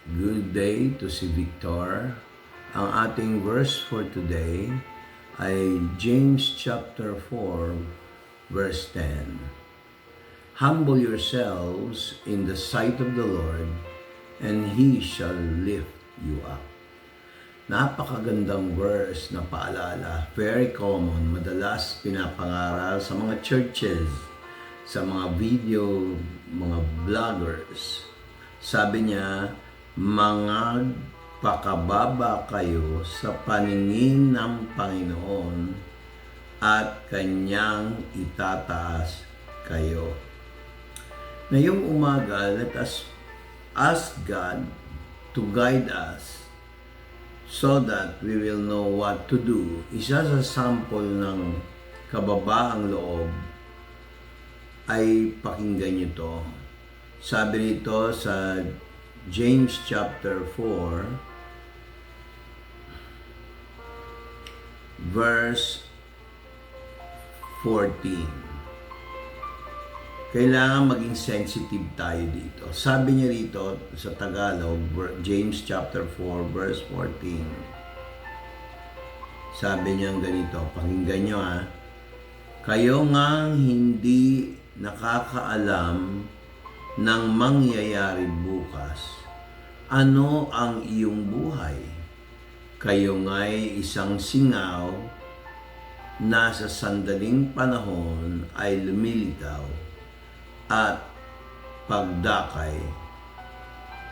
Good day to si Victor. Ang ating verse for today ay James chapter 4 verse 10. Humble yourselves in the sight of the Lord, and He shall lift you up. Napakagandang verse na paalala. Very common. Madalas pinapangaral sa mga churches, sa mga video, mga vloggers. Sabi niya, pakababa kayo sa paningin ng Panginoon at Kanyang itataas kayo. Ngayong umaga, let us ask God to guide us so that we will know what to do. Isa sa sample ng kababaang loob ay pakinggan niyo to. Sabi nito sa James chapter 4 verse 14. Kailangan maging sensitive tayo dito. Sabi niya dito sa Tagalog, James chapter 4 verse 14. Sabi niya ganito, pakinggan niyo ha. Kayo nga hindi nakakaalam ng mangyayari bukas. Ano ang iyong buhay? Kayo nga'y isang singaw na sa sandaling panahon ay lumilitaw at pagdakay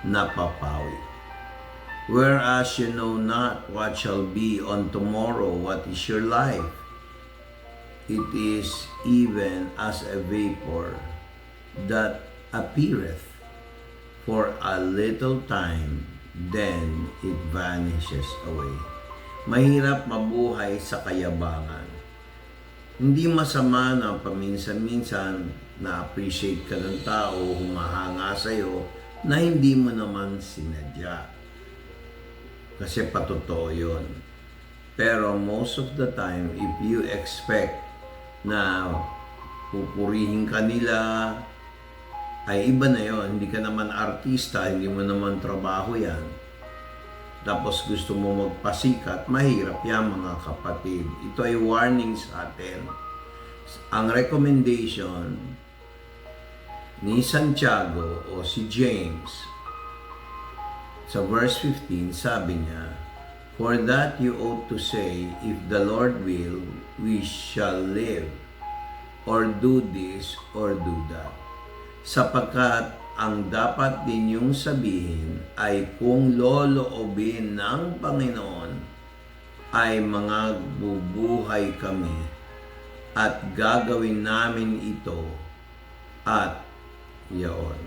napapawi. Whereas you know not what shall be on tomorrow, what is your life? It is even as a vapor that appeareth for a little time, then it vanishes away. Mahirap mabuhay sa kayabangan. Hindi masama na paminsan-minsan na-appreciate ka ng tao, humahanga sa'yo, na hindi mo naman sinadya. Kasi patotoo yun. Pero most of the time, if you expect na pupurihin ka nila, ay iba na yon. Hindi ka naman artista, hindi mo naman trabaho yan. Tapos gusto mo magpasikat, mahirap yan mga kapatid. Ito ay warning sa atin. Ang recommendation ni Santiago o si James sa verse 15, sabi niya, for that you ought to say, if the Lord will, we shall live, or do this, or do that. Sapagkat ang dapat ninyong sabihin ay kung loloobin ng Panginoon ay mga bubuhay kami at gagawin namin ito at yaon.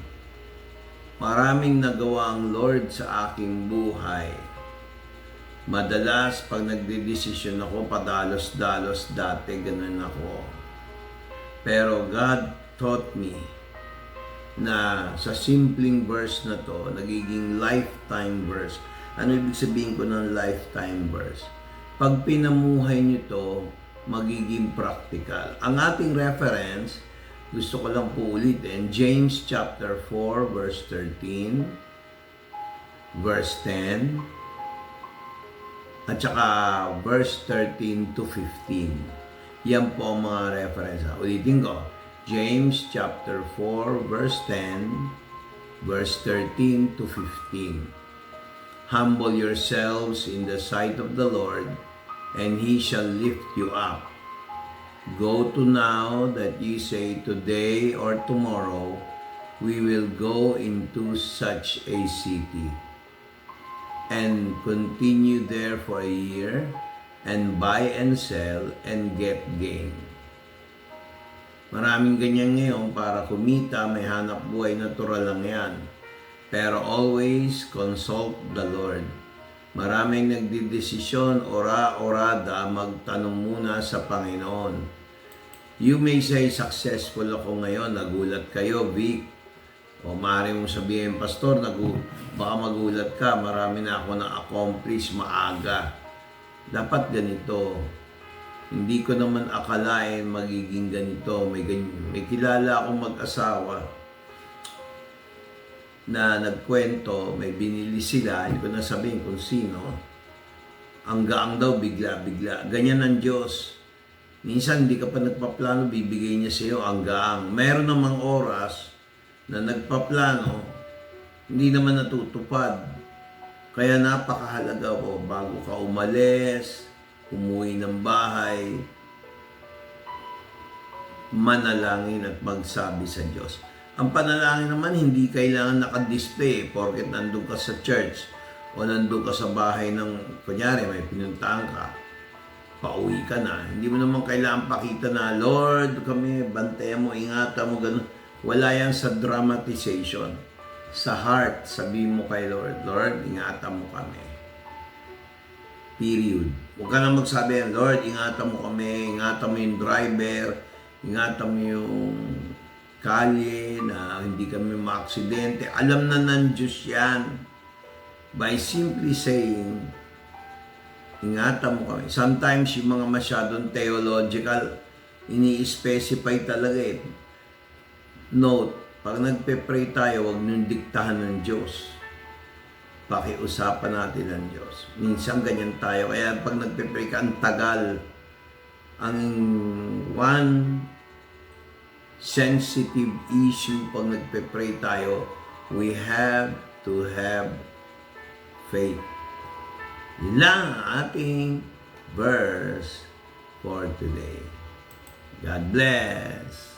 Maraming nagawa ang Lord sa aking buhay. Madalas pag nagdedesisyon ako, padalos-dalos dati, ganun ako. Pero God taught me na sa simpleng verse na to, nagiging lifetime verse. Ano ibig sabihin ko ng lifetime verse? Pag pinamuhay nyo to, magiging practical. Ang ating reference, gusto ko lang po ulitin, James chapter 4 verse 13, verse 10, at saka verse 13 to 15. Yan po ang mga reference. Ulitin ko. James chapter 4 verse 10, verse 13 to 15. Humble yourselves in the sight of the Lord, and He shall lift you up. Go to now that ye say today or tomorrow, we will go into such a city, and continue there for a year, and buy and sell, and get gain. Maraming ganyan ngayon para kumita, may hanap buhay, natural lang yan. Pero always consult the Lord. Maraming nagdidesisyon, ora-orada, magtanong muna sa Panginoon. You may say, successful ako ngayon, nagulat kayo, Vic. O maaari mong sabihin, Pastor, baka magulat ka, marami na ako na-accomplish maaga. Dapat ganito. Hindi ko naman akalain magiging ganito. May kilala akong mag-asawa. na nagkwento, may binili sila, hindi ko na sabihin kung sino, ang gaang daw bigla-bigla. Ganyan ang Diyos. Minsan hindi ka pa nagpaplano, bibigay niya sa iyo ang gaang. Meron namang oras na nagpaplano, hindi naman natutupad. Kaya napakahalaga po, bago ka umalis, umuwi ng bahay, manalangin at magsabi sa Diyos. Ang panalangin naman, hindi kailangan naka-display porket nandun ka sa church o nandun ka sa bahay ng, kunyari, may pinuntahan ka, pauwi ka na. Hindi mo naman kailangan pakita na, Lord, kami, bantayan mo, ingatan mo, gano'n. Wala yan sa dramatization. Sa heart, sabihin mo kay Lord, Lord, ingatan mo kami. Period. Huwag ka na magsabi, Lord, ingatan mo kami, ingatan mo yung driver, ingatan mo yung kalye na hindi kami maaksidente. Alam na ng Diyos yan. By simply saying, ingatan mo kami. Sometimes yung mga masyadong theological, ini-specify talaga eh. Note, pag nagpe-pray tayo, huwag niyong diktahan ng Diyos. Pakiusapan natin ng Diyos. Minsan ganyan tayo. Kaya pag nagpe-pray ka, ang tagal. Ang one sensitive issue pag nagpe-pray tayo, we have to have faith. Yun lang ang ating verse for today. God bless.